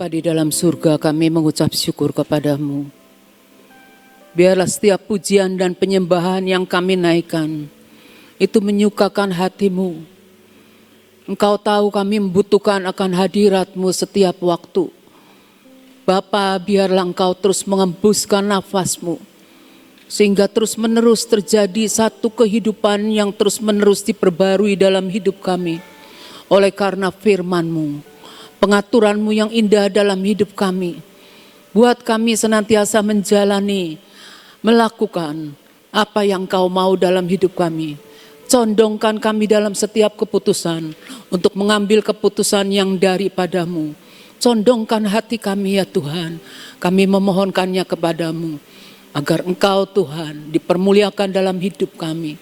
Bapa di dalam surga, kami mengucap syukur kepadamu. Biarlah setiap pujian dan penyembahan yang kami naikkan, itu menyukakan hatimu. Engkau tahu kami membutuhkan akan hadiratmu setiap waktu. Bapa, biarlah engkau terus mengembuskan nafasmu, sehingga terus menerus terjadi satu kehidupan yang terus menerus diperbarui dalam hidup kami. Oleh karena firman-Mu, pengaturan-Mu yang indah dalam hidup kami, buat kami senantiasa menjalani, melakukan apa yang Kau mau dalam hidup kami. Condongkan kami dalam setiap keputusan untuk mengambil keputusan yang daripada-Mu. Condongkan hati kami ya Tuhan, kami memohonkannya kepadamu, agar Engkau Tuhan dipermuliakan dalam hidup kami.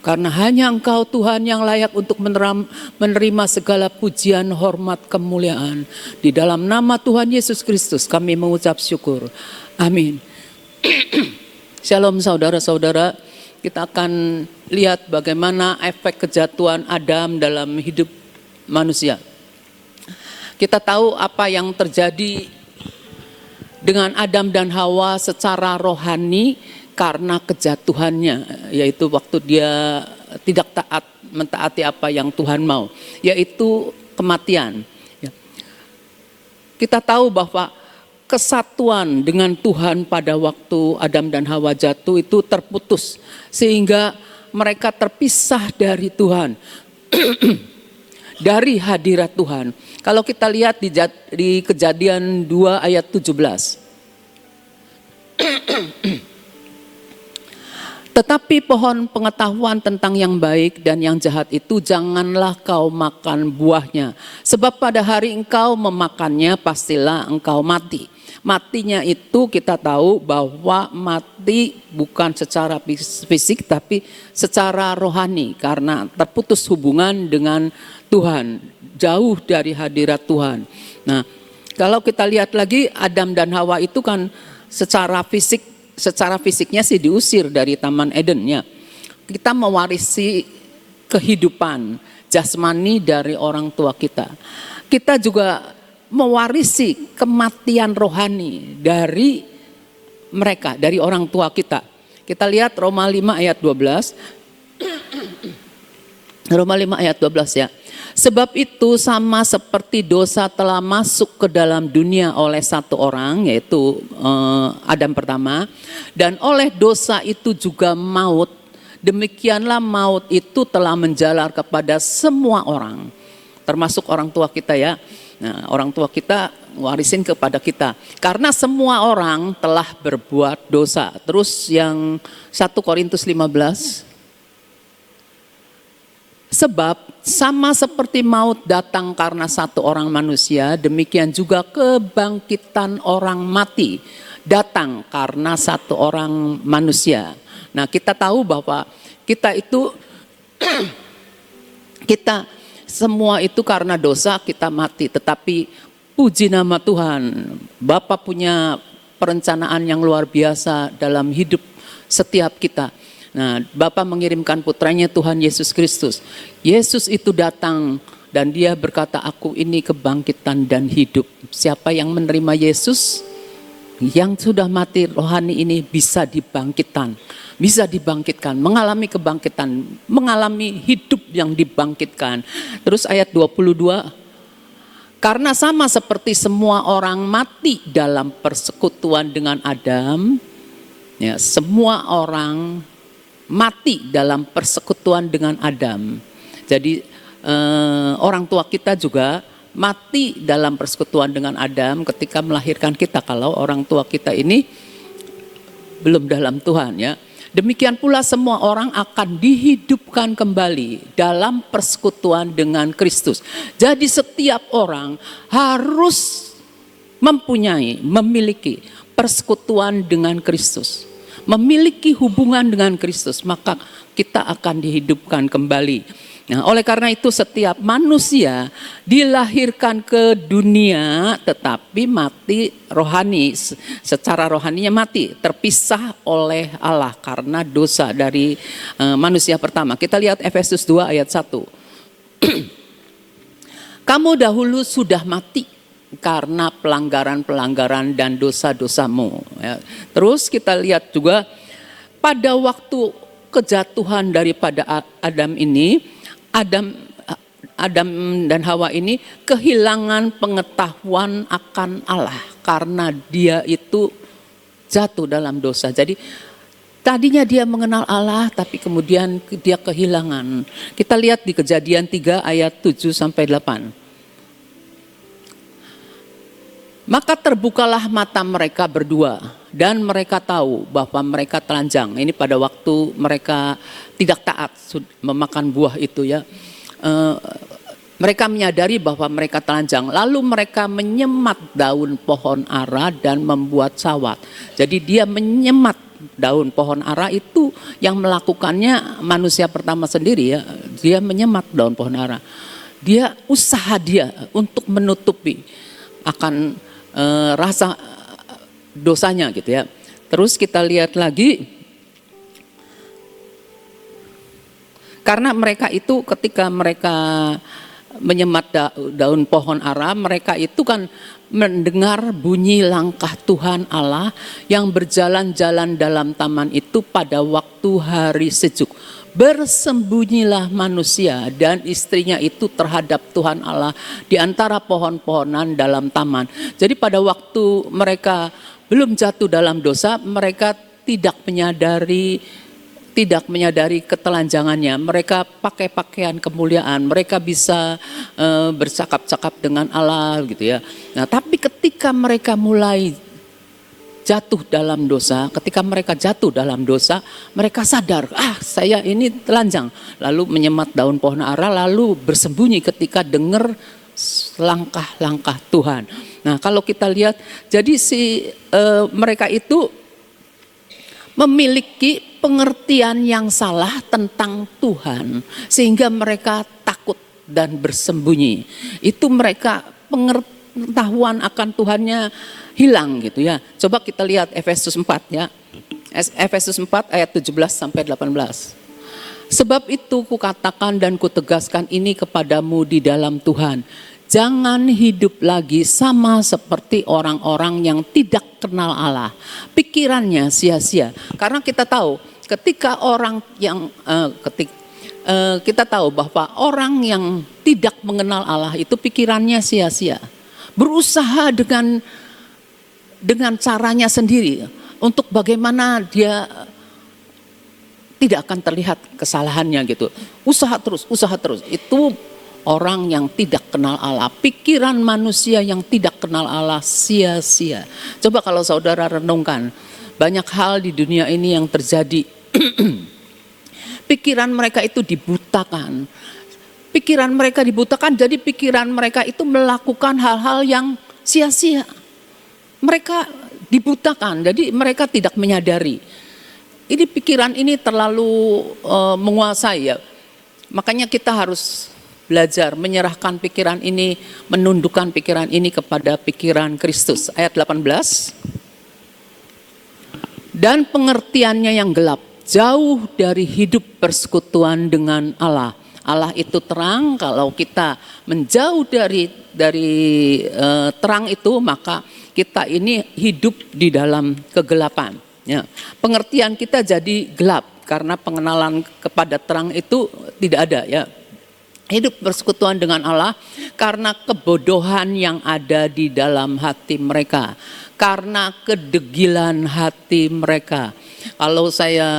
Karena hanya Engkau Tuhan yang layak untuk menerima segala pujian, hormat, kemuliaan. Di dalam nama Tuhan Yesus Kristus kami mengucap syukur. Amin. Shalom saudara-saudara, kita akan lihat bagaimana efek kejatuhan Adam dalam hidup manusia. Kita tahu apa yang terjadi dengan Adam dan Hawa secara rohani karena kejatuhannya, yaitu waktu dia tidak taat, mentaati apa yang Tuhan mau, yaitu kematian. Kita tahu bahwa kesatuan dengan Tuhan pada waktu Adam dan Hawa jatuh itu terputus, sehingga mereka terpisah dari Tuhan, dari hadirat Tuhan. Kalau kita lihat di Kejadian 2 ayat 17. Tetapi pohon pengetahuan tentang yang baik dan yang jahat itu janganlah kau makan buahnya. Sebab pada hari engkau memakannya pastilah engkau mati. Matinya itu kita tahu bahwa mati bukan secara fisik tapi secara rohani. Karena terputus hubungan dengan Tuhan. Jauh dari hadirat Tuhan. Nah, kalau kita lihat lagi Adam dan Hawa itu kan secara fisiknya sih diusir dari Taman Eden ya. Kita mewarisi kehidupan jasmani dari orang tua kita. Kita juga mewarisi kematian rohani dari mereka, dari orang tua kita. Kita lihat Roma 5 ayat 12. Roma 5 ayat 12 ya. Sebab itu sama seperti dosa telah masuk ke dalam dunia oleh satu orang, yaitu Adam pertama. Dan oleh dosa itu juga maut. Demikianlah maut itu telah menjalar kepada semua orang. Termasuk orang tua kita ya. Nah, orang tua kita warisin kepada kita. Karena semua orang telah berbuat dosa. Terus yang 1 Korintus 15. Sebab sama seperti maut datang karena satu orang manusia, demikian juga kebangkitan orang mati datang karena satu orang manusia. Nah, kita tahu bahwa kita itu kita semua itu karena dosa kita mati, tetapi puji nama Tuhan, Bapa punya perencanaan yang luar biasa dalam hidup setiap kita. Nah, Bapa mengirimkan putranya Tuhan Yesus Kristus. Yesus itu datang dan dia berkata, aku ini kebangkitan dan hidup. Siapa yang menerima Yesus, yang sudah mati rohani ini bisa dibangkitkan. Bisa dibangkitkan, mengalami kebangkitan, mengalami hidup yang dibangkitkan. Terus ayat 22. Karena sama seperti semua orang mati dalam persekutuan dengan Adam, ya, semua orang mati dalam persekutuan dengan Adam. Jadi orang tua kita juga mati dalam persekutuan dengan Adam ketika melahirkan kita. Kalau orang tua kita ini belum dalam Tuhan ya. Demikian pula semua orang akan dihidupkan kembali dalam persekutuan dengan Kristus. Jadi setiap orang harus memiliki persekutuan dengan Kristus. Memiliki hubungan dengan Kristus, maka kita akan dihidupkan kembali. Nah, oleh karena itu setiap manusia dilahirkan ke dunia tetapi mati rohani, secara rohaninya mati, terpisah oleh Allah karena dosa dari manusia pertama. Kita lihat Efesus 2 ayat 1. Kamu dahulu sudah mati karena pelanggaran-pelanggaran dan dosa-dosamu. Ya. Terus kita lihat juga pada waktu kejatuhan daripada Adam ini, Adam dan Hawa ini kehilangan pengetahuan akan Allah karena dia itu jatuh dalam dosa. Jadi tadinya dia mengenal Allah tapi kemudian dia kehilangan. Kita lihat di Kejadian 3 ayat 7 sampai 8. Maka terbukalah mata mereka berdua dan mereka tahu bahwa mereka telanjang. Ini pada waktu mereka tidak taat memakan buah itu ya. Mereka menyadari bahwa mereka telanjang. Lalu mereka menyemat daun pohon ara dan membuat sawat. Jadi dia menyemat daun pohon ara itu yang melakukannya manusia pertama sendiri ya. Dia menyemat daun pohon ara. Dia usaha dia untuk menutupi akan rasa dosanya gitu ya. Terus kita lihat lagi, karena mereka itu ketika mereka menyemat daun pohon ara, mereka itu kan mendengar bunyi langkah Tuhan Allah yang berjalan-jalan dalam taman itu pada waktu hari sejuk. Bersembunyilah manusia dan istrinya itu terhadap Tuhan Allah di antara pohon-pohonan dalam taman. Jadi pada waktu mereka belum jatuh dalam dosa, mereka tidak menyadari ketelanjangannya. Mereka pakai pakaian kemuliaan, mereka bisa bercakap-cakap dengan Allah gitu ya. Nah, tapi ketika mereka mulai jatuh dalam dosa, ketika mereka jatuh dalam dosa, mereka sadar, saya ini telanjang. Lalu menyemat daun pohon ara, lalu bersembunyi ketika dengar langkah-langkah Tuhan. Nah, kalau kita lihat, jadi mereka itu memiliki pengertian yang salah tentang Tuhan, sehingga mereka takut dan bersembunyi. Itu mereka pengetahuan akan Tuhannya hilang gitu ya. Coba kita lihat Efesus 4 ya. Efesus 4 ayat 17 sampai 18. Sebab itu kukatakan dan kutegaskan ini kepadamu di dalam Tuhan. Jangan hidup lagi sama seperti orang-orang yang tidak kenal Allah. Pikirannya sia-sia. Karena kita tahu ketika orang yang kita tahu bahwa orang yang tidak mengenal Allah itu pikirannya sia-sia. Berusaha dengan caranya sendiri untuk bagaimana dia tidak akan terlihat kesalahannya gitu. Usaha terus. Itu orang yang tidak kenal Allah. Pikiran manusia yang tidak kenal Allah sia-sia. Coba kalau saudara renungkan, banyak hal di dunia ini yang terjadi. Pikiran mereka itu dibutakan. Jadi pikiran mereka itu melakukan hal-hal yang sia-sia. Mereka dibutakan, jadi mereka tidak menyadari. Ini pikiran ini terlalu menguasai ya. Makanya kita harus belajar menyerahkan pikiran ini, menundukkan pikiran ini kepada pikiran Kristus. Ayat 18. Dan pengertiannya yang gelap, jauh dari hidup persekutuan dengan Allah. Allah itu terang, kalau kita menjauh dari terang itu, maka kita ini hidup di dalam kegelapan. Ya. Pengertian kita jadi gelap karena pengenalan kepada terang itu tidak ada ya. Hidup persekutuan dengan Allah karena kebodohan yang ada di dalam hati mereka, karena kedegilan hati mereka. Kalau saya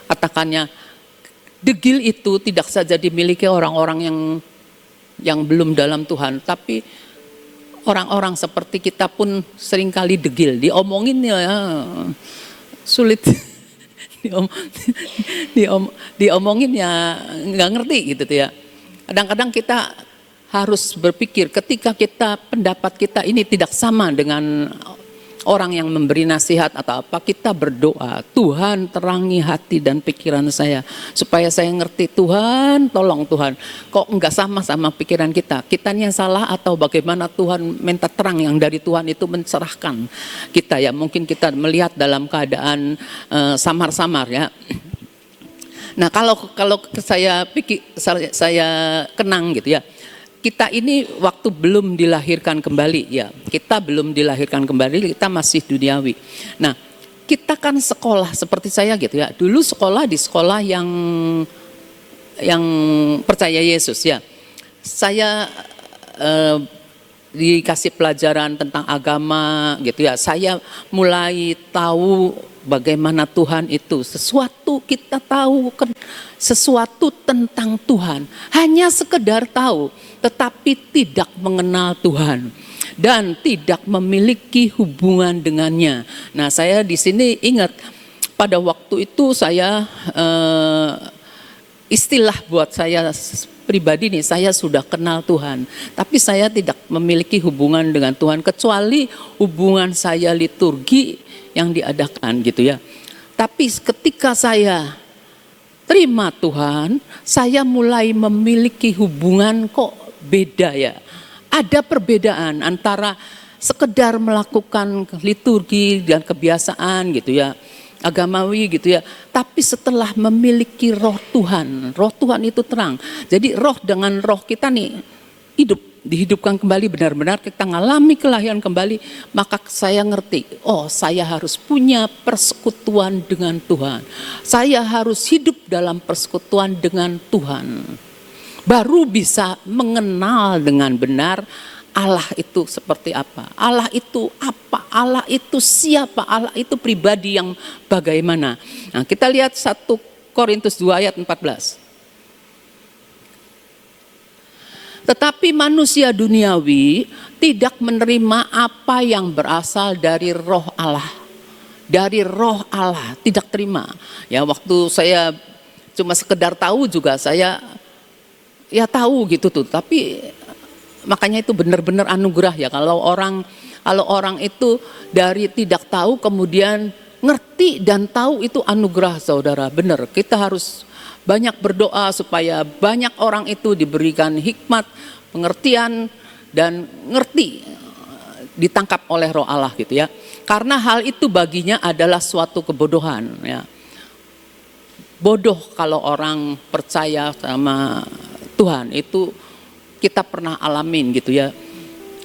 katakannya, degil itu tidak saja dimiliki orang-orang yang belum dalam Tuhan, tapi orang-orang seperti kita pun seringkali degil. Diomongin ya sulit. Diomongin ya nggak ngerti gitu ya. Kadang-kadang kita harus berpikir ketika pendapat kita ini tidak sama dengan orang yang memberi nasihat atau apa, kita berdoa, Tuhan terangi hati dan pikiran saya supaya saya ngerti. Tuhan, tolong Tuhan, kok enggak sama pikiran kita? Kitanya salah atau bagaimana? Tuhan minta terang yang dari Tuhan itu mencerahkan kita ya. Mungkin kita melihat dalam keadaan samar-samar ya. Nah, kalau saya kenang gitu ya. kita ini waktu belum dilahirkan kembali ya, kita belum dilahirkan kembali, kita masih duniawi. Nah, kita kan sekolah seperti saya gitu ya. Dulu sekolah di sekolah yang percaya Yesus ya. Saya dikasih pelajaran tentang agama gitu ya. Saya mulai tahu bagaimana Tuhan itu. Sesuatu kita tahu sesuatu tentang Tuhan. Hanya sekedar tahu, tetapi tidak mengenal Tuhan dan tidak memiliki hubungan dengannya. Nah, saya di sini ingat pada waktu itu saya istilah buat saya pribadi nih, saya sudah kenal Tuhan, tapi saya tidak memiliki hubungan dengan Tuhan kecuali hubungan saya liturgi yang diadakan gitu ya. Tapi ketika saya terima Tuhan, saya mulai memiliki hubungan kok beda ya. Ada perbedaan antara sekedar melakukan liturgi dan kebiasaan gitu ya, agamawi gitu ya. Tapi setelah memiliki roh Tuhan itu terang. Jadi roh dengan roh kita nih dihidupkan kembali, benar-benar kita ngalami kelahiran kembali. Maka saya ngerti, oh saya harus punya persekutuan dengan Tuhan. Saya harus hidup dalam persekutuan dengan Tuhan. Baru bisa mengenal dengan benar Allah itu seperti apa, Allah itu apa, Allah itu siapa, Allah itu pribadi yang bagaimana. Nah, kita lihat 1 Korintus 2 ayat 14. Tetapi manusia duniawi tidak menerima apa yang berasal dari roh Allah. Dari roh Allah tidak terima. Ya, waktu saya cuma sekedar tahu juga saya ya tahu gitu tuh, tapi makanya itu benar-benar anugerah ya kalau orang itu dari tidak tahu kemudian ngerti dan tahu, itu anugerah saudara. Benar, kita harus banyak berdoa supaya banyak orang itu diberikan hikmat, pengertian dan ngerti, ditangkap oleh roh Allah gitu ya. Karena hal itu baginya adalah suatu kebodohan ya. Bodoh kalau orang percaya sama Tuhan, itu kita pernah alamin gitu ya.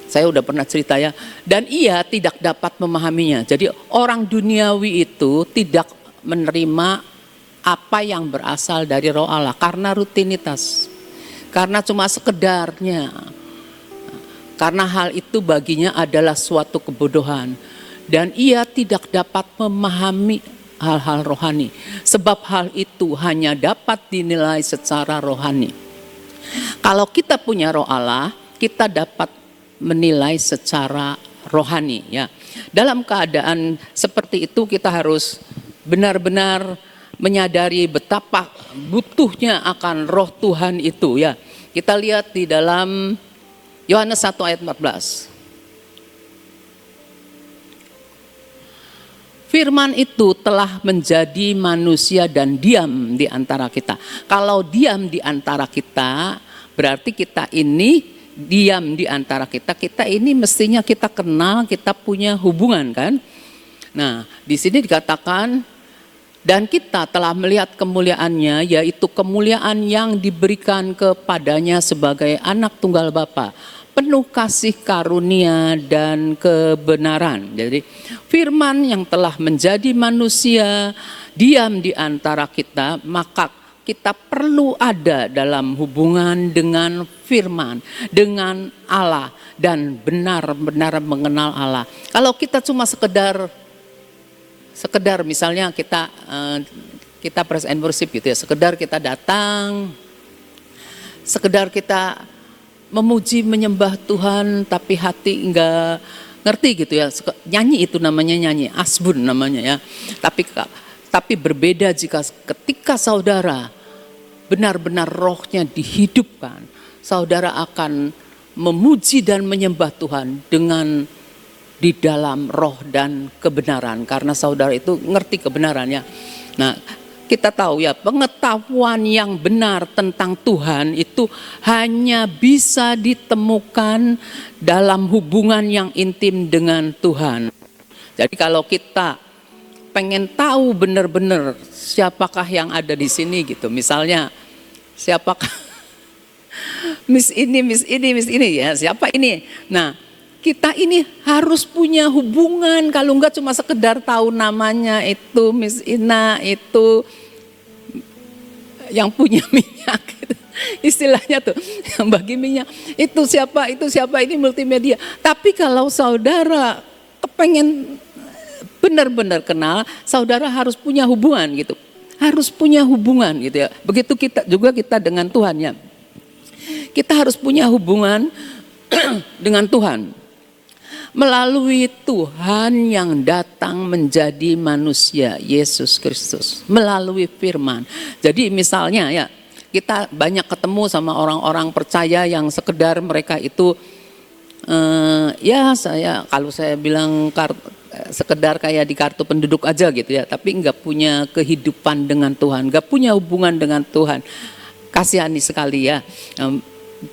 Saya udah pernah cerita ya. Dan ia tidak dapat memahaminya. Jadi orang duniawi itu tidak menerima apa yang berasal dari roh Allah karena rutinitas. Karena cuma sekedarnya. Karena hal itu baginya adalah suatu kebodohan. Dan ia tidak dapat memahami hal-hal rohani. Sebab hal itu hanya dapat dinilai secara rohani. Kalau kita punya roh Allah, kita dapat menilai secara rohani ya. Dalam keadaan seperti itu kita harus benar-benar menyadari betapa butuhnya akan roh Tuhan itu ya. Kita lihat di dalam Yohanes 1 ayat 14. Firman itu telah menjadi manusia dan diam di antara kita. Kalau diam di antara kita, berarti kita ini diam di antara kita. Kita ini mestinya kita kenal, kita punya hubungan kan. Nah, di sini dikatakan, dan kita telah melihat kemuliaannya, yaitu kemuliaan yang diberikan kepadanya sebagai anak tunggal Bapa, penuh kasih karunia dan kebenaran. Jadi firman yang telah menjadi manusia, diam di antara kita, maka kita perlu ada dalam hubungan dengan firman, dengan Allah, dan benar-benar mengenal Allah. Kalau kita cuma sekedar misalnya kita praise and worship gitu ya, sekedar kita datang, sekedar kita memuji menyembah Tuhan tapi hati enggak ngerti gitu ya, nyanyi itu namanya nyanyi, asbun namanya ya. Tapi berbeda jika ketika saudara benar-benar rohnya dihidupkan, saudara akan memuji dan menyembah Tuhan dengan di dalam roh dan kebenaran, karena saudara itu ngerti kebenarannya. Nah, kita tahu ya, pengetahuan yang benar tentang Tuhan itu hanya bisa ditemukan dalam hubungan yang intim dengan Tuhan. Jadi kalau kita pengen tahu benar-benar siapakah yang ada di sini gitu, misalnya siapakah Miss ini ya, siapa ini? Nah, kita ini harus punya hubungan, kalau enggak cuma sekedar tahu namanya itu Miss Ina, itu yang punya minyak gitu. Istilahnya tuh yang bagi minyak itu siapa ini multimedia. Tapi kalau saudara kepengen benar-benar kenal, saudara harus punya hubungan gitu. Harus punya hubungan gitu ya. Begitu kita dengan Tuhan ya. Kita harus punya hubungan dengan Tuhan. Melalui Tuhan yang datang menjadi manusia, Yesus Kristus, melalui firman. Jadi misalnya ya, kita banyak ketemu sama orang-orang percaya yang sekedar mereka itu kalau saya bilang sekedar kayak di kartu penduduk aja gitu ya, tapi enggak punya kehidupan dengan Tuhan, enggak punya hubungan dengan Tuhan. Kasihani sekali ya.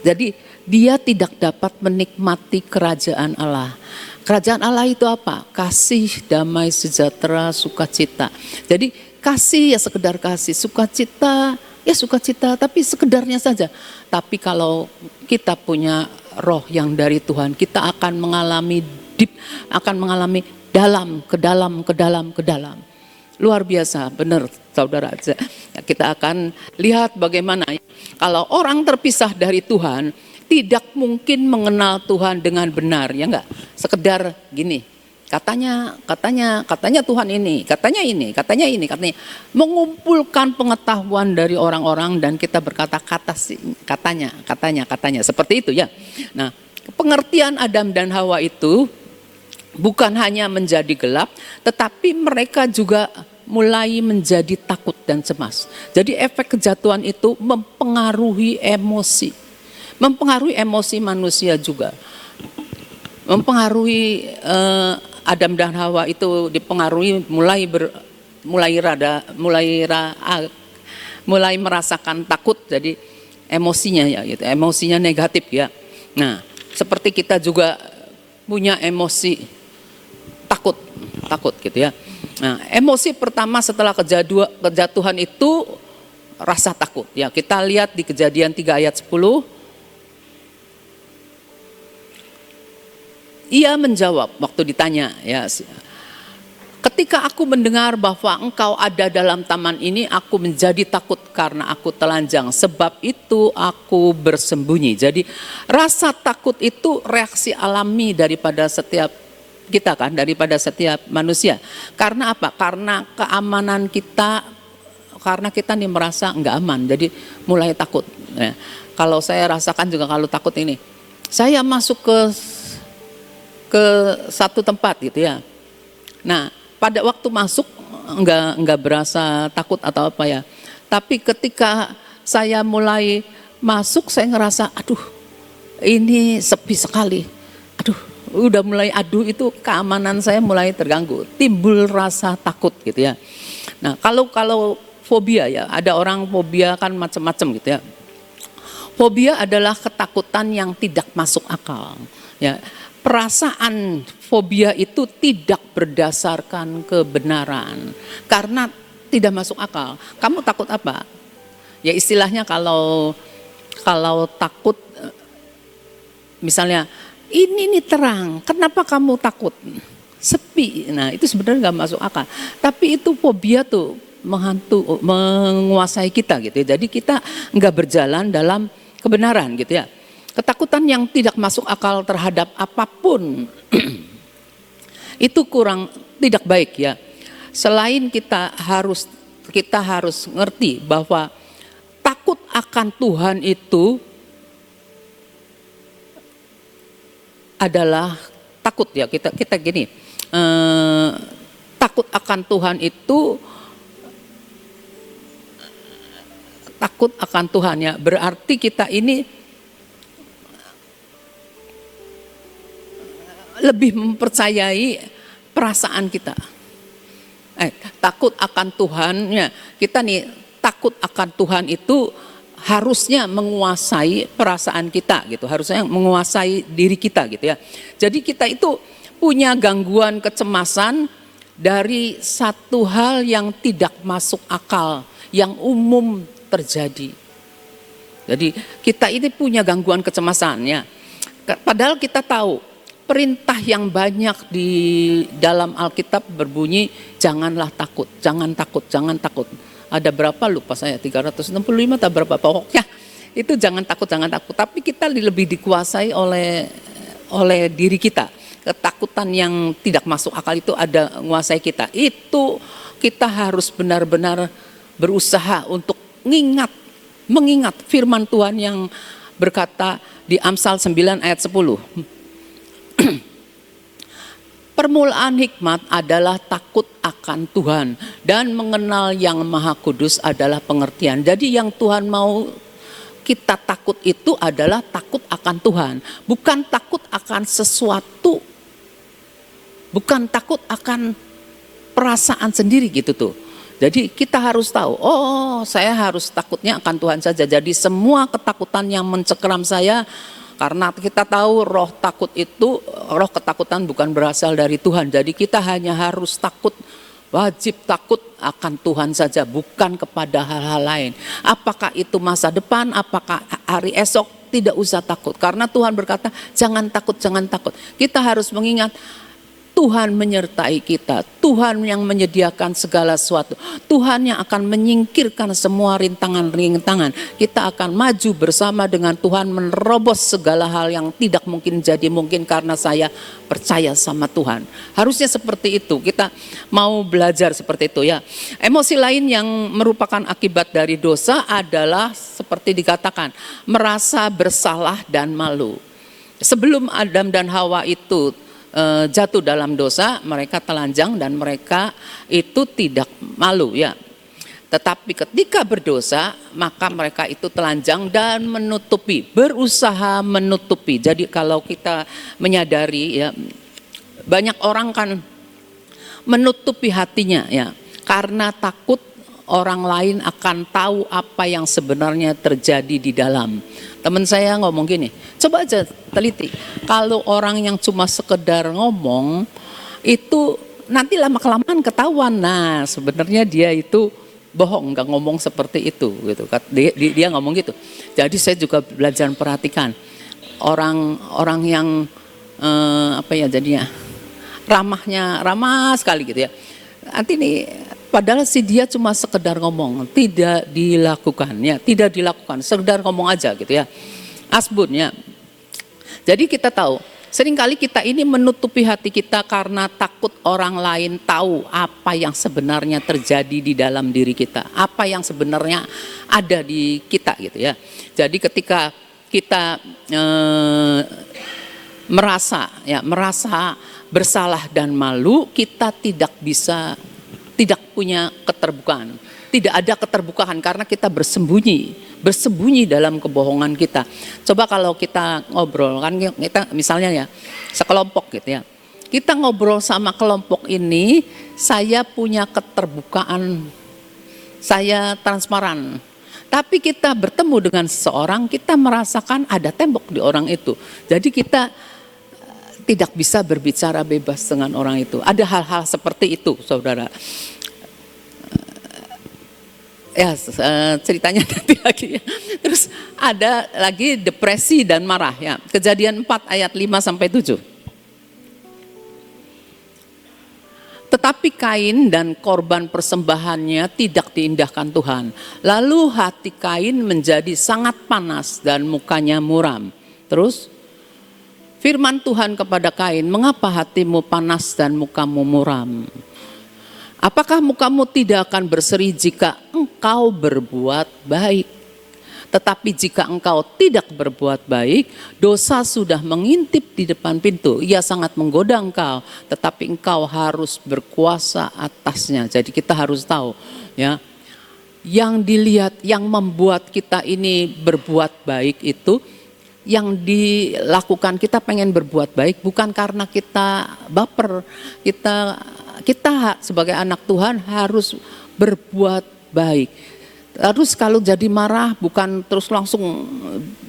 Jadi dia tidak dapat menikmati kerajaan Allah. Kerajaan Allah itu apa? Kasih, damai, sejahtera, sukacita. Jadi kasih ya sekedar kasih, sukacita ya sukacita, tapi sekedarnya saja. Tapi kalau kita punya roh yang dari Tuhan, kita akan mengalami ke dalam. Luar biasa, benar saudara. Kita akan lihat bagaimana kalau orang terpisah dari Tuhan, tidak mungkin mengenal Tuhan dengan benar, ya enggak? Sekedar gini, katanya Tuhan ini, katanya mengumpulkan pengetahuan dari orang-orang dan kita berkata katanya, seperti itu ya. Nah, pengertian Adam dan Hawa itu bukan hanya menjadi gelap, tetapi mereka juga mulai menjadi takut dan cemas. Jadi efek kejatuhan itu mempengaruhi emosi manusia juga. Mempengaruhi Adam dan Hawa itu dipengaruhi mulai merasakan takut, jadi emosinya ya gitu, emosinya negatif ya. Nah, seperti kita juga punya emosi takut gitu ya. Nah, emosi pertama setelah kejatuhan itu rasa takut ya. Kita lihat di Kejadian 3 ayat 10. Ia menjawab waktu ditanya ya, ketika aku mendengar bahwa engkau ada dalam taman ini, aku menjadi takut karena aku telanjang, sebab itu aku bersembunyi. Jadi rasa takut itu reaksi alami daripada setiap kita kan, daripada setiap manusia. Karena apa? Karena keamanan kita, karena kita nih merasa enggak aman, jadi mulai takut ya. Kalau saya rasakan juga kalau takut ini, saya masuk ke satu tempat gitu ya. Nah, pada waktu masuk enggak berasa takut atau apa ya. Tapi ketika saya mulai masuk, saya ngerasa aduh ini sepi sekali. Aduh, udah mulai itu keamanan saya mulai terganggu. Timbul rasa takut gitu ya. Nah, kalau fobia ya, ada orang fobia kan macam-macam gitu ya. Fobia adalah ketakutan yang tidak masuk akal ya. Perasaan fobia itu tidak berdasarkan kebenaran karena tidak masuk akal. Kamu takut apa? Ya istilahnya kalau takut misalnya ini nih terang, kenapa kamu takut? Sepi. Nah, itu sebenarnya nggak masuk akal. Tapi itu fobia tuh menguasai kita gitu ya. Jadi kita nggak berjalan dalam kebenaran gitu ya. Ketakutan yang tidak masuk akal terhadap apapun itu tidak baik ya. Selain kita harus ngerti bahwa takut akan Tuhan itu adalah takut ya. Kita gini, takut akan Tuhan itu takut akan Tuhan ya. Berarti kita ini lebih mempercayai perasaan kita. Takut akan Tuhan ya, kita nih takut akan Tuhan itu harusnya menguasai perasaan kita gitu, harusnya menguasai diri kita gitu ya. Jadi kita itu punya gangguan kecemasan dari satu hal yang tidak masuk akal, yang umum terjadi. Jadi kita ini punya gangguan kecemasan ya. Padahal kita tahu perintah yang banyak di dalam Alkitab berbunyi janganlah takut, jangan takut, jangan takut. Ada berapa lupa saya, 365 atau berapa, pokoknya itu jangan takut, jangan takut. Tapi kita lebih dikuasai oleh diri kita. Ketakutan yang tidak masuk akal itu ada menguasai kita. Itu kita harus benar-benar berusaha untuk mengingat firman Tuhan yang berkata di Amsal 9 ayat 10. Permulaan hikmat adalah takut akan Tuhan dan mengenal yang Maha Kudus adalah pengertian. Jadi yang Tuhan mau kita takut itu adalah takut akan Tuhan, bukan takut akan sesuatu, bukan takut akan perasaan sendiri gitu tuh. Jadi kita harus tahu, oh saya harus takutnya akan Tuhan saja. Jadi semua ketakutan yang mencekram saya, karena kita tahu roh ketakutan bukan berasal dari Tuhan. Jadi kita hanya harus takut, wajib takut akan Tuhan saja, bukan kepada hal-hal lain. Apakah itu masa depan, apakah hari esok, tidak usah takut. Karena Tuhan berkata jangan takut, jangan takut. Kita harus mengingat Tuhan menyertai kita, Tuhan yang menyediakan segala sesuatu, Tuhan yang akan menyingkirkan semua rintangan-rintangan. Kita akan maju bersama dengan Tuhan, menerobos segala hal yang tidak mungkin jadi mungkin karena saya percaya sama Tuhan. Harusnya seperti itu, kita mau belajar seperti itu ya. Emosi lain yang merupakan akibat dari dosa adalah seperti dikatakan, merasa bersalah dan malu. Sebelum Adam dan Hawa itu jatuh dalam dosa, mereka telanjang dan mereka itu tidak malu ya. Tetapi ketika berdosa, maka mereka itu telanjang dan berusaha menutupi. Jadi kalau kita menyadari ya, banyak orang kan menutupi hatinya ya, karena takut orang lain akan tahu apa yang sebenarnya terjadi di dalam. Teman saya ngomong gini, coba aja teliti, kalau orang yang cuma sekedar ngomong itu nanti lama-kelamaan ketahuan. Nah sebenarnya dia itu bohong, nggak ngomong seperti itu gitu. Dia ngomong gitu. Jadi saya juga belajar perhatikan orang yang jadinya ramah sekali gitu ya. Nanti nih padahal si dia cuma sekedar ngomong, tidak dilakukan, sekedar ngomong aja gitu ya. Asbun ya. Jadi kita tahu, seringkali kita ini menutupi hati kita karena takut orang lain tahu apa yang sebenarnya terjadi di dalam diri kita, apa yang sebenarnya ada di kita gitu ya. Jadi ketika kita merasa bersalah dan malu, kita tidak punya keterbukaan. Tidak ada keterbukaan karena kita bersembunyi dalam kebohongan kita. Coba kalau kita ngobrol kan, kita misalnya ya sekelompok gitu ya. Kita ngobrol sama kelompok ini, saya punya keterbukaan, saya transparan. Tapi kita bertemu dengan seseorang, kita merasakan ada tembok di orang itu. Jadi kita tidak bisa berbicara bebas dengan orang itu. Ada hal-hal seperti itu, saudara. Ya ceritanya nanti lagi ya. Terus ada lagi depresi dan marah ya. Kejadian 4 ayat 5-7. Tetapi Kain dan korban persembahannya tidak diindahkan Tuhan. Lalu hati Kain menjadi sangat panas dan mukanya muram. Terus firman Tuhan kepada Kain, mengapa hatimu panas dan mukamu muram? Apakah mukamu tidak akan berseri jika engkau berbuat baik? Tetapi jika engkau tidak berbuat baik, dosa sudah mengintip di depan pintu. Ia sangat menggoda engkau, tetapi engkau harus berkuasa atasnya. Jadi kita harus tahu ya, yang dilihat, yang membuat kita ini berbuat baik itu, yang dilakukan kita pengen berbuat baik bukan karena kita baper, kita sebagai anak Tuhan harus berbuat baik. Terus kalau jadi marah bukan terus langsung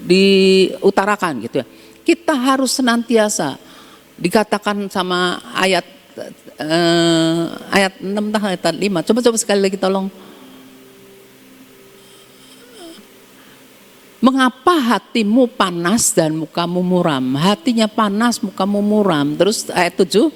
diutarakan gitu ya. Kita harus senantiasa, dikatakan sama ayat 6 ayat 5. Coba sekali lagi tolong. Mengapa hatimu panas dan mukamu muram? Hatinya panas, mukamu muram. Terus ayat 7,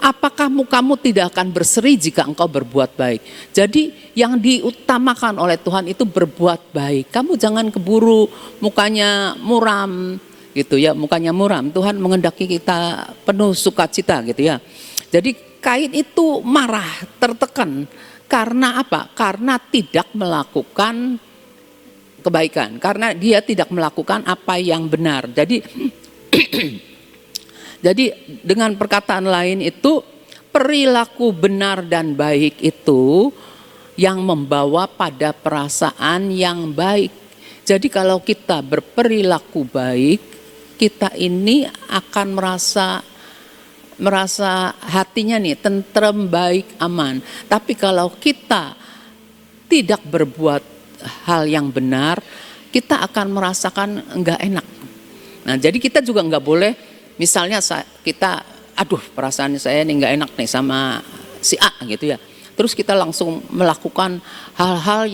apakah mukamu tidak akan berseri jika engkau berbuat baik? Jadi yang diutamakan oleh Tuhan itu berbuat baik. Kamu jangan keburu mukanya muram gitu ya, mukanya muram. Tuhan menghendaki kita penuh sukacita gitu ya. Jadi Kain itu marah, tertekan. Karena apa? Karena tidak melakukan kebaikan, karena dia tidak melakukan apa yang benar. Jadi jadi dengan perkataan lain itu, perilaku benar dan baik itu yang membawa pada perasaan yang baik. Jadi kalau kita berperilaku baik, kita ini akan merasa hatinya nih tentrem, baik, aman. Tapi kalau kita tidak berbuat hal yang benar, kita akan merasakan enggak enak. Nah, jadi kita juga enggak boleh, misalnya kita, aduh perasaan saya ini enggak enak nih sama si A gitu ya. Terus kita langsung melakukan hal-hal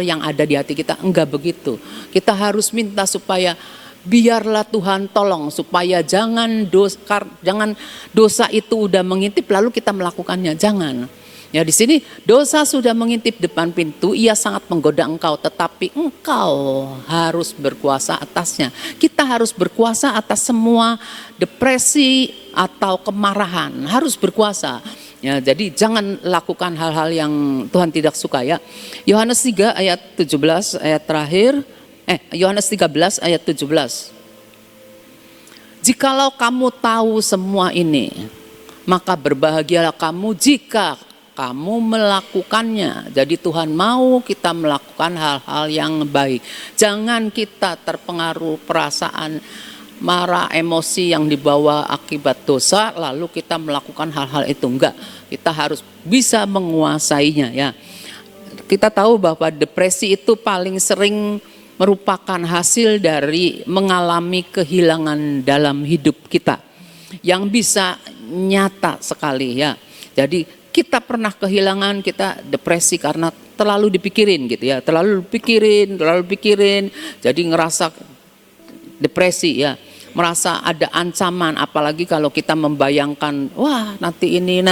yang ada di hati kita. Enggak begitu. Kita harus minta supaya biarlah Tuhan tolong supaya jangan dosa itu udah mengintip lalu kita melakukannya, jangan. Ya, di sini dosa sudah mengintip depan pintu, ia sangat menggoda engkau, tetapi engkau harus berkuasa atasnya. Kita harus berkuasa atas semua depresi atau kemarahan, harus berkuasa. Ya, jadi jangan lakukan hal-hal yang Tuhan tidak suka ya. Yohanes 3 ayat 17 ayat terakhir. Yohanes 13 ayat 17. Jikalau kamu tahu semua ini, maka berbahagialah kamu jika kamu melakukannya. Jadi Tuhan mau kita melakukan hal-hal yang baik. Jangan kita terpengaruh perasaan marah, emosi yang dibawa akibat dosa, lalu kita melakukan hal-hal itu. Enggak, kita harus bisa menguasainya ya. Kita tahu bahwa depresi itu paling sering merupakan hasil dari mengalami kehilangan dalam hidup kita yang bisa nyata sekali ya. Jadi kita pernah kehilangan, kita depresi karena terlalu dipikirin gitu ya, terlalu pikirin, jadi ngerasa depresi ya, merasa ada ancaman, apalagi kalau kita membayangkan, wah nanti ini,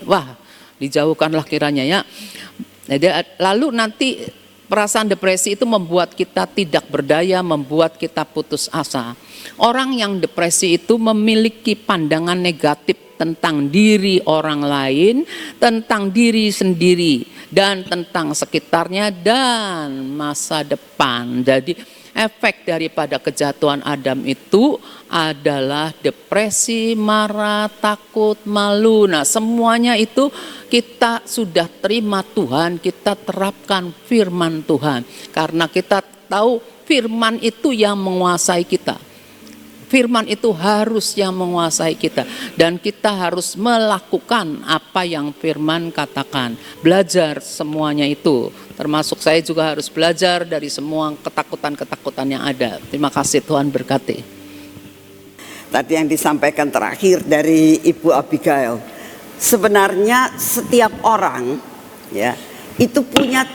wah dijauhkanlah kiranya ya. Lalu nanti perasaan depresi itu membuat kita tidak berdaya, membuat kita putus asa. Orang yang depresi itu memiliki pandangan negatif tentang diri orang lain, tentang diri sendiri, dan tentang sekitarnya dan masa depan. Jadi efek daripada kejatuhan Adam itu adalah depresi, marah, takut, malu. Nah, semuanya itu kita sudah terima Tuhan, kita terapkan firman Tuhan. Karena kita tahu firman itu yang menguasai kita. Firman itu harus yang menguasai kita. Dan kita harus melakukan apa yang firman katakan. Belajar semuanya itu. Termasuk saya juga harus belajar dari semua ketakutan-ketakutan yang ada. Terima kasih, Tuhan berkati. Tadi yang disampaikan terakhir dari Ibu Abigail. Sebenarnya setiap orang ya itu punya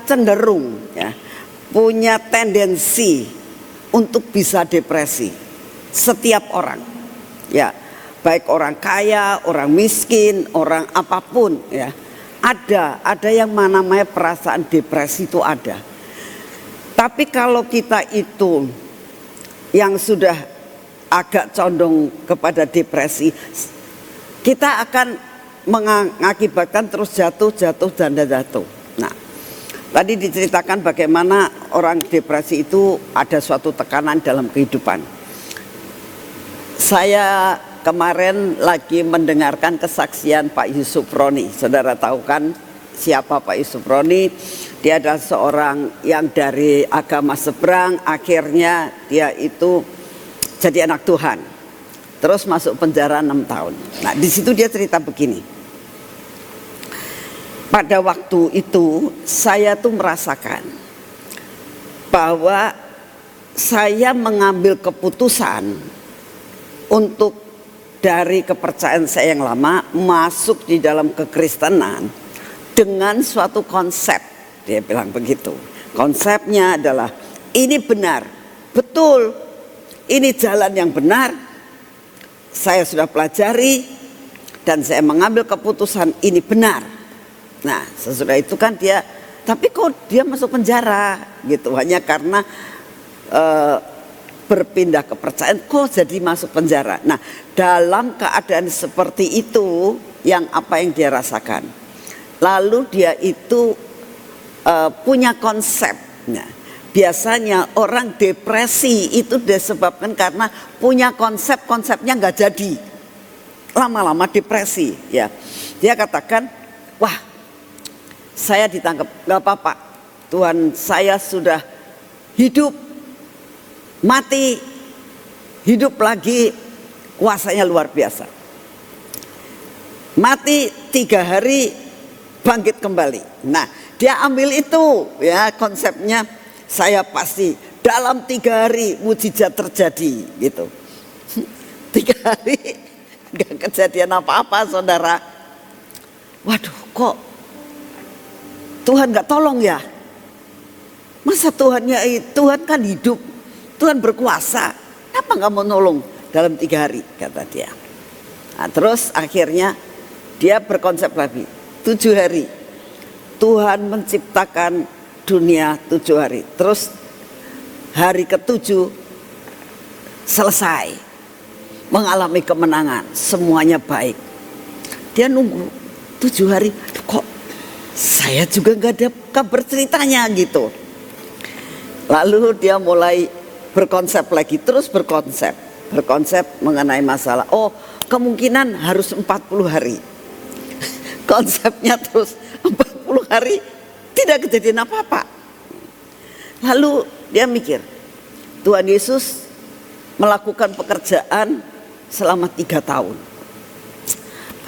cenderung ya, punya tendensi untuk bisa depresi. Setiap orang ya, baik orang kaya, orang miskin, orang apapun ya, ada yang namanya perasaan depresi itu ada. Tapi kalau kita itu yang sudah agak condong kepada depresi, kita akan mengakibatkan terus jatuh. Nah, tadi diceritakan bagaimana orang depresi itu ada suatu tekanan dalam kehidupan. Saya kemarin lagi mendengarkan kesaksian Pak Yusuf Roni. Saudara tahu kan siapa Pak Yusuf Roni? Dia adalah seorang yang dari agama seberang, akhirnya dia itu jadi anak Tuhan. Terus masuk penjara 6 tahun. Nah, di situ dia cerita begini. Pada waktu itu saya tuh merasakan bahwa saya mengambil keputusan untuk dari kepercayaan saya yang lama masuk di dalam kekristenan dengan suatu konsep Dia bilang begitu. Konsepnya adalah ini benar, betul, ini jalan yang benar. Saya sudah pelajari dan saya mengambil keputusan ini benar. Nah, sesudah itu kan dia, tapi kok dia masuk penjara gitu, hanya karena berpindah kepercayaan kok jadi masuk penjara. Nah, dalam keadaan seperti itu yang apa yang dia rasakan. Lalu dia itu punya konsep. Nah, biasanya orang depresi itu disebabkan karena punya konsepnya nggak jadi. Lama-lama depresi ya. Dia katakan, wah, saya ditangkap, nggak apa-apa. Tuhan, saya sudah hidup, mati, hidup lagi, kuasanya luar biasa. Mati 3 hari, bangkit kembali. Nah, dia ambil itu ya konsepnya, saya pasti dalam 3 hari mujizat terjadi gitu. 3 hari gak kejadian apa-apa, saudara. Waduh, kok Tuhan gak tolong ya? Masa Tuhan kan hidup, Tuhan berkuasa, kenapa gak mau nolong dalam 3 hari, kata dia. Nah, terus akhirnya dia berkonsep lagi, 7 hari. Tuhan menciptakan dunia 7 hari. Terus hari ke-7 selesai, mengalami kemenangan, semuanya baik. Dia nunggu 7 hari, kok saya juga gak ada kabar ceritanya gitu. Lalu dia mulai berkonsep lagi, terus berkonsep mengenai masalah. Oh, kemungkinan harus 40 hari. Konsepnya terus 40 hari tidak kejadian apa-apa. Lalu dia mikir, Tuhan Yesus melakukan pekerjaan selama 3 tahun.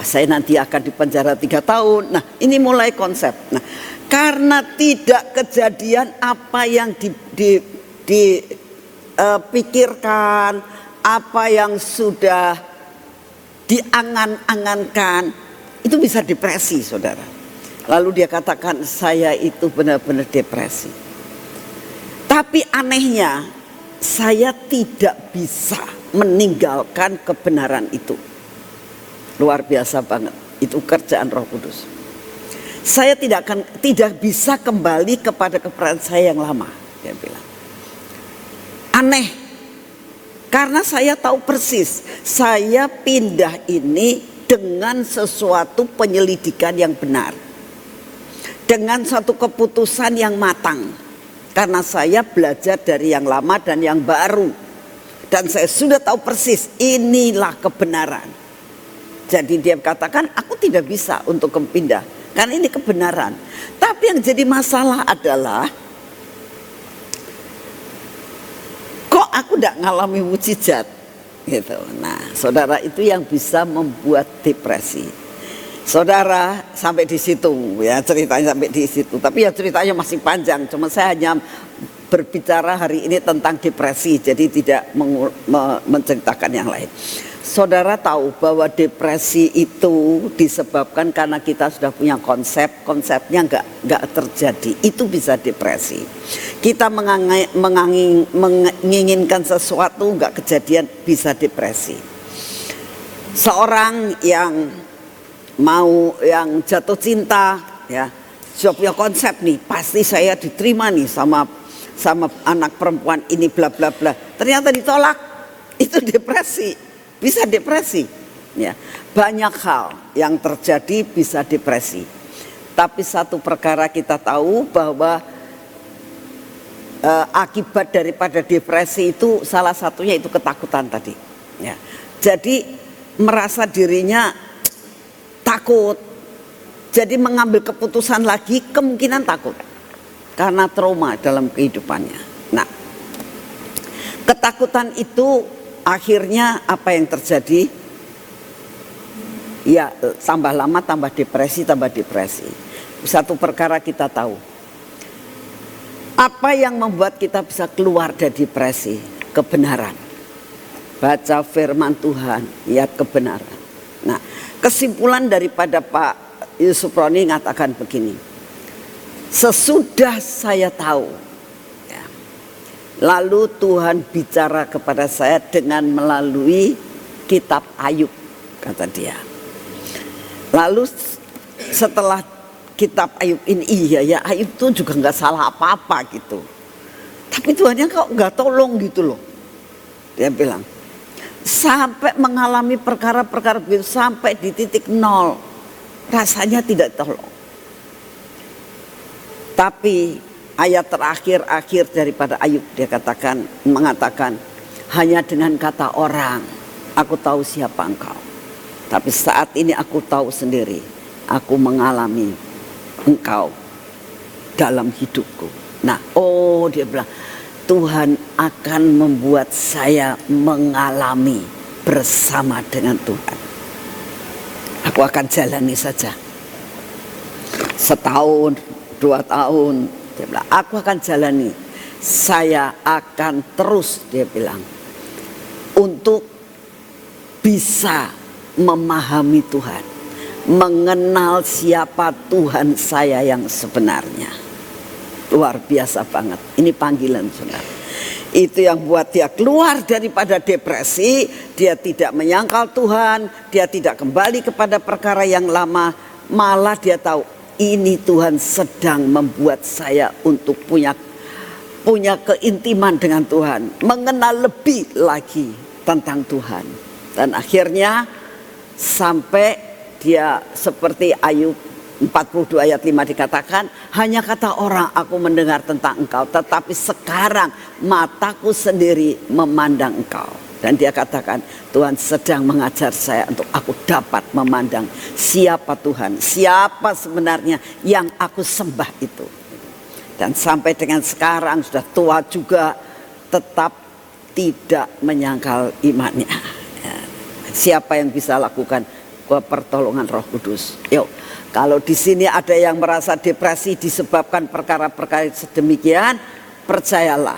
Saya nanti akan dipenjara 3 tahun. Nah, ini mulai konsep. Nah, karena tidak kejadian apa yang dipikirkan, apa yang sudah diangan-angankan, itu bisa depresi, saudara. Lalu dia katakan, saya itu benar-benar depresi. Tapi anehnya, saya tidak bisa meninggalkan kebenaran itu. Luar biasa banget, itu kerjaan Roh Kudus. Saya tidak bisa kembali kepada kebenaran saya yang lama, dia bilang. Aneh, karena saya tahu persis, saya pindah ini dengan sesuatu penyelidikan yang benar, dengan suatu keputusan yang matang, karena saya belajar dari yang lama dan yang baru, dan saya sudah tahu persis inilah kebenaran. Jadi dia katakan, aku tidak bisa untuk pindah, karena ini kebenaran. Tapi yang jadi masalah adalah, kok aku tidak ngalami mujizat gitu. Nah, saudara, itu yang bisa membuat depresi. Saudara, sampai di situ ya, ceritanya sampai di situ. Tapi ya ceritanya masih panjang. Cuma saya hanya berbicara hari ini tentang depresi, jadi tidak menceritakan yang lain. Saudara tahu bahwa depresi itu disebabkan karena kita sudah punya konsepnya nggak terjadi, itu bisa depresi. Kita menginginkan sesuatu nggak kejadian, bisa depresi. Seorang yang jatuh cinta, ya, sudah punya konsep nih, pasti saya diterima nih sama anak perempuan ini, bla bla bla. Ternyata ditolak, itu depresi. Bisa depresi, ya. Banyak hal yang terjadi bisa depresi. Tapi satu perkara kita tahu bahwa akibat daripada depresi itu salah satunya itu ketakutan tadi. Ya. Jadi merasa dirinya takut, jadi mengambil keputusan lagi kemungkinan takut karena trauma dalam kehidupannya. Nah, ketakutan itu akhirnya apa yang terjadi? Ya, tambah lama tambah depresi. Satu perkara kita tahu. Apa yang membuat kita bisa keluar dari depresi? Kebenaran. Baca firman Tuhan, lihat kebenaran. Nah, kesimpulan daripada Pak Yusuf Roni mengatakan begini. Sesudah saya tahu, ya, lalu Tuhan bicara kepada saya dengan melalui kitab Ayub, kata dia. Lalu setelah kitab Ayub ini, iya ya, Ayub tuh juga nggak salah apa-apa gitu. Tapi Tuhannya kok nggak tolong gitu loh. Dia bilang, sampai mengalami perkara-perkara begitu, sampai di titik nol, rasanya tidak tolong. Tapi ayat terakhir daripada Ayub, dia mengatakan, hanya dengan kata orang, aku tahu siapa engkau. Tapi saat ini aku tahu sendiri, aku mengalami engkau dalam hidupku. Nah, dia bilang, Tuhan akan membuat saya mengalami bersama dengan Tuhan. Aku akan jalani saja. Setahun, 2 tahun, dia bilang, aku akan jalani. Saya akan terus, dia bilang, untuk bisa memahami Tuhan, mengenal siapa Tuhan saya yang sebenarnya. Luar biasa banget. Ini panggilan, saudara. Itu yang buat dia keluar daripada depresi. Dia tidak menyangkal Tuhan, dia tidak kembali kepada perkara yang lama. Malah dia tahu, ini Tuhan sedang membuat saya untuk punya keintiman dengan Tuhan, mengenal lebih lagi tentang Tuhan. Dan akhirnya sampai dia seperti Ayub 42 ayat 5 dikatakan, hanya kata orang aku mendengar tentang engkau, tetapi sekarang mataku sendiri memandang engkau. Dan dia katakan, Tuhan sedang mengajar saya untuk aku dapat memandang siapa Tuhan, siapa sebenarnya yang aku sembah itu. Dan sampai dengan sekarang sudah tua juga, tetap tidak menyangkal imannya. Siapa yang bisa lakukan? Pertolongan Roh Kudus. Yuk, kalau di sini ada yang merasa depresi disebabkan perkara-perkara sedemikian, percayalah,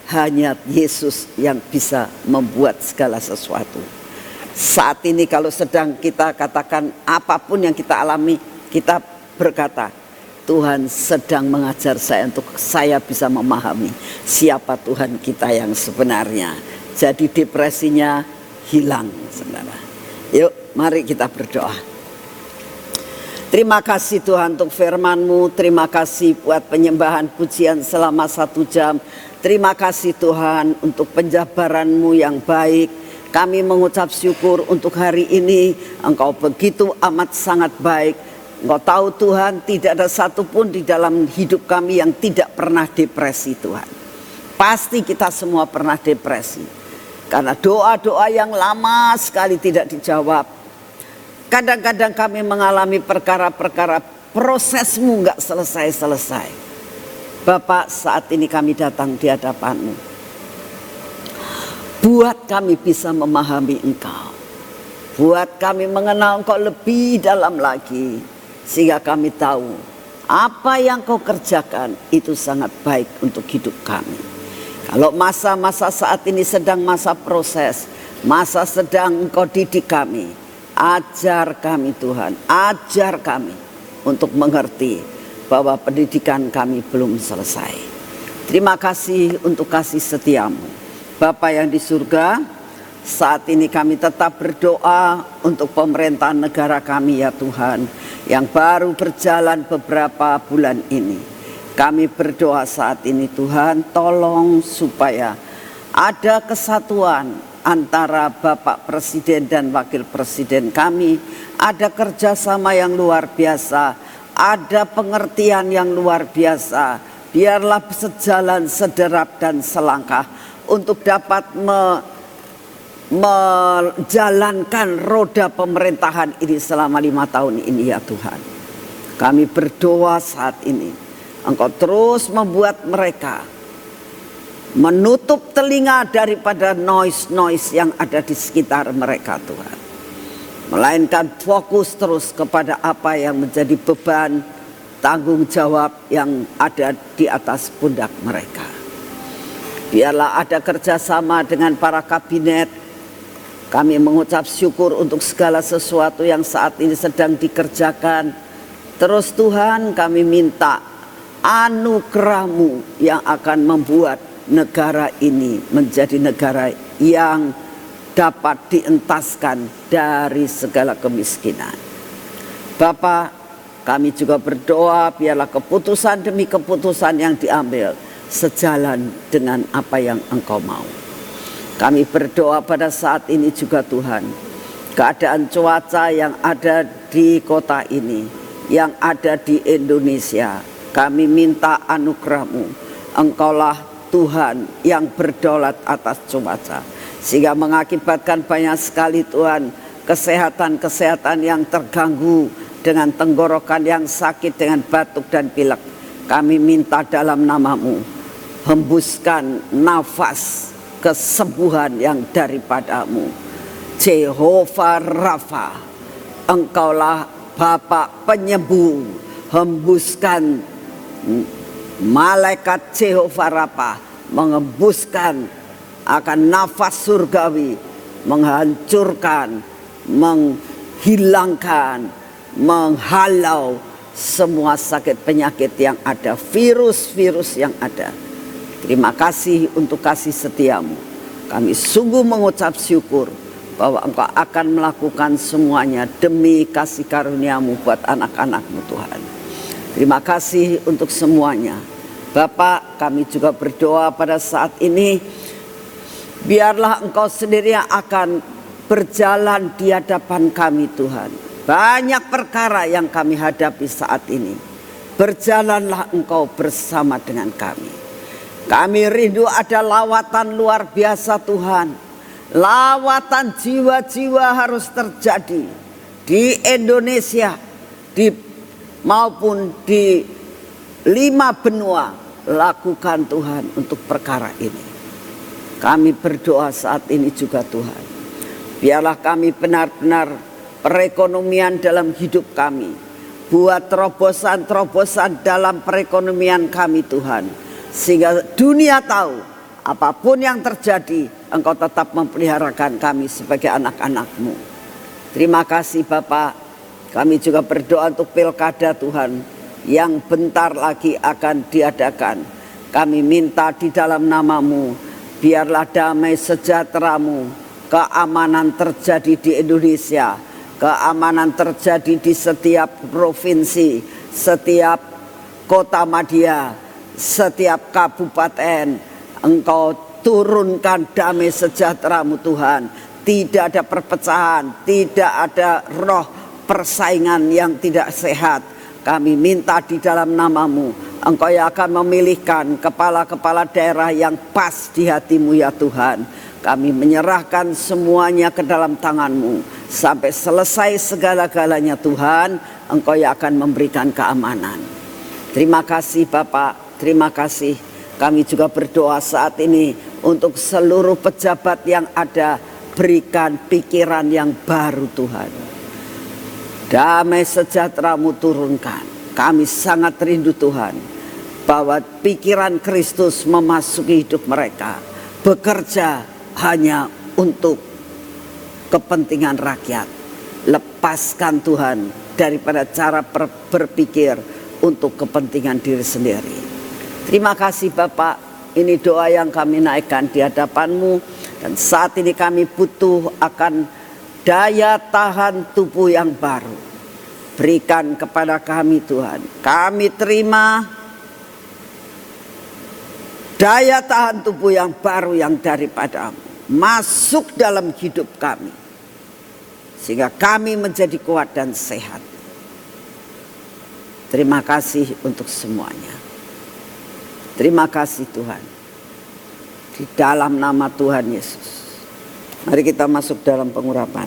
hanya Yesus yang bisa membuat segala sesuatu. Saat ini kalau sedang kita katakan apapun yang kita alami, kita berkata, Tuhan sedang mengajar saya untuk saya bisa memahami siapa Tuhan kita yang sebenarnya. Jadi depresinya hilang, saudara. Yuk, mari kita berdoa. Terima kasih Tuhan untuk firman-Mu. Terima kasih buat penyembahan pujian selama 1 jam. Terima kasih Tuhan untuk penjabaran-Mu yang baik. Kami mengucap syukur untuk hari ini. Engkau begitu amat sangat baik. Engkau tahu Tuhan, tidak ada satupun di dalam hidup kami yang tidak pernah depresi Tuhan. Pasti kita semua pernah depresi. Karena doa-doa yang lama sekali tidak dijawab. Kadang-kadang kami mengalami perkara-perkara prosesmu gak selesai-selesai. Bapak, saat ini kami datang di hadapan-Mu. Buat kami bisa memahami Engkau. Buat kami mengenal Engkau lebih dalam lagi. Sehingga kami tahu apa yang Kau kerjakan itu sangat baik untuk hidup kami. Kalau masa-masa saat ini sedang masa proses, masa sedang Engkau didik kami, ajar kami Tuhan, ajar kami untuk mengerti bahwa pendidikan kami belum selesai. Terima kasih untuk kasih setiamu. Bapa yang di surga, saat ini kami tetap berdoa untuk pemerintahan negara kami ya Tuhan, yang baru berjalan beberapa bulan ini. Kami berdoa saat ini Tuhan, tolong supaya ada kesatuan antara Bapak Presiden dan Wakil Presiden kami. Ada kerjasama yang luar biasa, ada pengertian yang luar biasa. Biarlah sejalan, sederap dan selangkah untuk dapat menjalankan roda pemerintahan ini selama 5 tahun ini ya Tuhan. Kami berdoa saat ini, Engkau terus membuat mereka menutup telinga daripada noise-noise yang ada di sekitar mereka Tuhan. Melainkan fokus terus kepada apa yang menjadi beban tanggung jawab yang ada di atas pundak mereka. Biarlah ada kerjasama dengan para kabinet. Kami mengucap syukur untuk segala sesuatu yang saat ini sedang dikerjakan. Terus Tuhan, kami minta anugerah-Mu yang akan membuat negara ini menjadi negara yang dapat dientaskan dari segala kemiskinan. Bapa, kami juga berdoa biarlah keputusan demi keputusan yang diambil sejalan dengan apa yang Engkau mau. Kami berdoa pada saat ini juga Tuhan, keadaan cuaca yang ada di kota ini, yang ada di Indonesia, kami minta anugerah-Mu. Engkaulah Tuhan yang berdaulat atas cuaca, sehingga mengakibatkan banyak sekali Tuhan kesehatan-kesehatan yang terganggu dengan tenggorokan yang sakit, dengan batuk dan pilek. Kami minta dalam nama-Mu, hembuskan nafas kesembuhan yang daripada-Mu. Jehovah Rafa, Engkaulah Bapa penyembuh. Hembuskan malaikat Jehovah Rafa mengembuskan akan nafas surgawi, menghancurkan, menghilangkan, menghalau semua sakit penyakit yang ada, virus-virus yang ada. Terima kasih untuk kasih setia-Mu. Kami sungguh mengucap syukur bahwa Engkau akan melakukan semuanya demi kasih karunia-Mu buat anak-anak-Mu Tuhan. Terima kasih untuk semuanya. Bapak, kami juga berdoa pada saat ini, biarlah Engkau sendiri yang akan berjalan di hadapan kami Tuhan. Banyak perkara yang kami hadapi saat ini. Berjalanlah Engkau bersama dengan kami. Kami rindu ada lawatan luar biasa Tuhan. Lawatan jiwa-jiwa harus terjadi di Indonesia, maupun di 5 benua. Lakukan Tuhan untuk perkara ini. Kami berdoa saat ini juga Tuhan, biarlah kami benar-benar perekonomian dalam hidup kami. Buat terobosan-terobosan dalam perekonomian kami Tuhan, sehingga dunia tahu apapun yang terjadi, Engkau tetap memeliharakan kami sebagai anak-anak-Mu. Terima kasih Bapak. Kami juga berdoa untuk pilkada Tuhan yang bentar lagi akan diadakan. Kami minta di dalam nama-Mu, biarlah damai sejahtera-Mu, keamanan terjadi di Indonesia, keamanan terjadi di setiap provinsi, setiap kota madya, setiap kabupaten. Engkau turunkan damai sejahtera-Mu Tuhan. Tidak ada perpecahan, tidak ada roh persaingan yang tidak sehat. Kami minta di dalam nama-Mu, Engkau yang akan memilihkan kepala-kepala daerah yang pas di hati-Mu ya Tuhan. Kami menyerahkan semuanya ke dalam tangan-Mu. Sampai selesai segala-galanya Tuhan, Engkau yang akan memberikan keamanan. Terima kasih Bapak, terima kasih. Kami juga berdoa saat ini untuk seluruh pejabat yang ada. Berikan pikiran yang baru Tuhan. Damai sejahtera-Mu turunkan. Kami sangat rindu Tuhan, bahwa pikiran Kristus memasuki hidup mereka. Bekerja hanya untuk kepentingan rakyat. Lepaskan Tuhan daripada cara berpikir untuk kepentingan diri sendiri. Terima kasih Bapak. Ini doa yang kami naikkan di hadapan-Mu. Dan saat ini kami butuh akan daya tahan tubuh yang baru. Berikan kepada kami Tuhan. Kami terima daya tahan tubuh yang baru yang daripada-Mu. Masuk dalam hidup kami. Sehingga kami menjadi kuat dan sehat. Terima kasih untuk semuanya. Terima kasih Tuhan. Di dalam nama Tuhan Yesus. Mari kita masuk dalam pengurapan.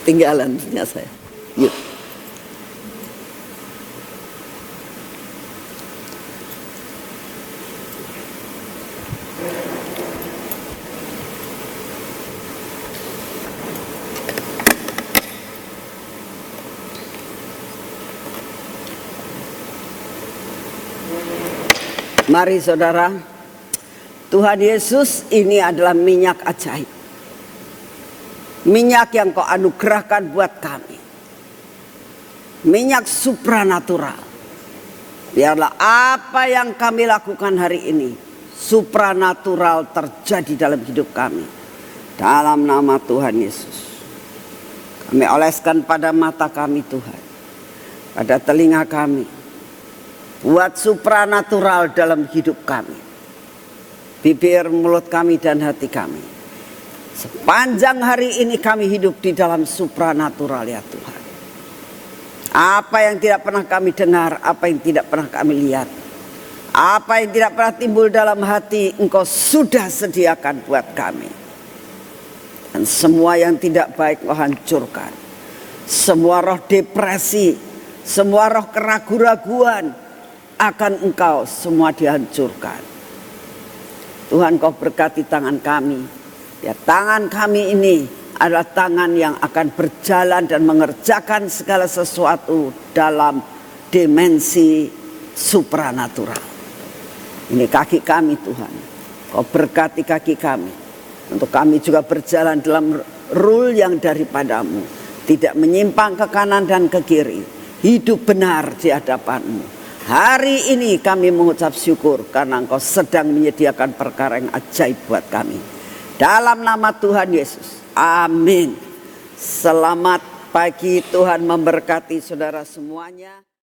Tinggalan punya saya. Yuk. Mari saudara, Tuhan Yesus ini adalah minyak ajaib. Minyak yang Kau anugerahkan buat kami. minyak supranatural. Biarlah apa yang kami lakukan hari ini supranatural terjadi dalam hidup kami. Dalam nama Tuhan Yesus. Kami oleskan pada mata kami Tuhan, pada telinga kami. Buat supranatural dalam hidup kami. Bibir, mulut kami dan hati kami. Sepanjang hari ini kami hidup di dalam supranatural ya Tuhan. Apa yang tidak pernah kami dengar, apa yang tidak pernah kami lihat, apa yang tidak pernah timbul dalam hati, Engkau sudah sediakan buat kami. Dan semua yang tidak baik Engkau hancurkan. Semua roh depresi, semua roh keraguan-raguan akan Engkau semua dihancurkan. Tuhan, Kau berkati tangan kami. Ya, tangan kami ini adalah tangan yang akan berjalan dan mengerjakan segala sesuatu dalam dimensi supranatural. Ini kaki kami Tuhan. Kau berkati kaki kami. Untuk kami juga berjalan dalam rule yang daripadamu. Tidak menyimpang ke kanan dan ke kiri. Hidup benar di hadapanmu. Hari ini kami mengucap syukur karena Engkau sedang menyediakan perkara yang ajaib buat kami. Dalam nama Tuhan Yesus. Amin. Selamat pagi, Tuhan memberkati saudara semuanya.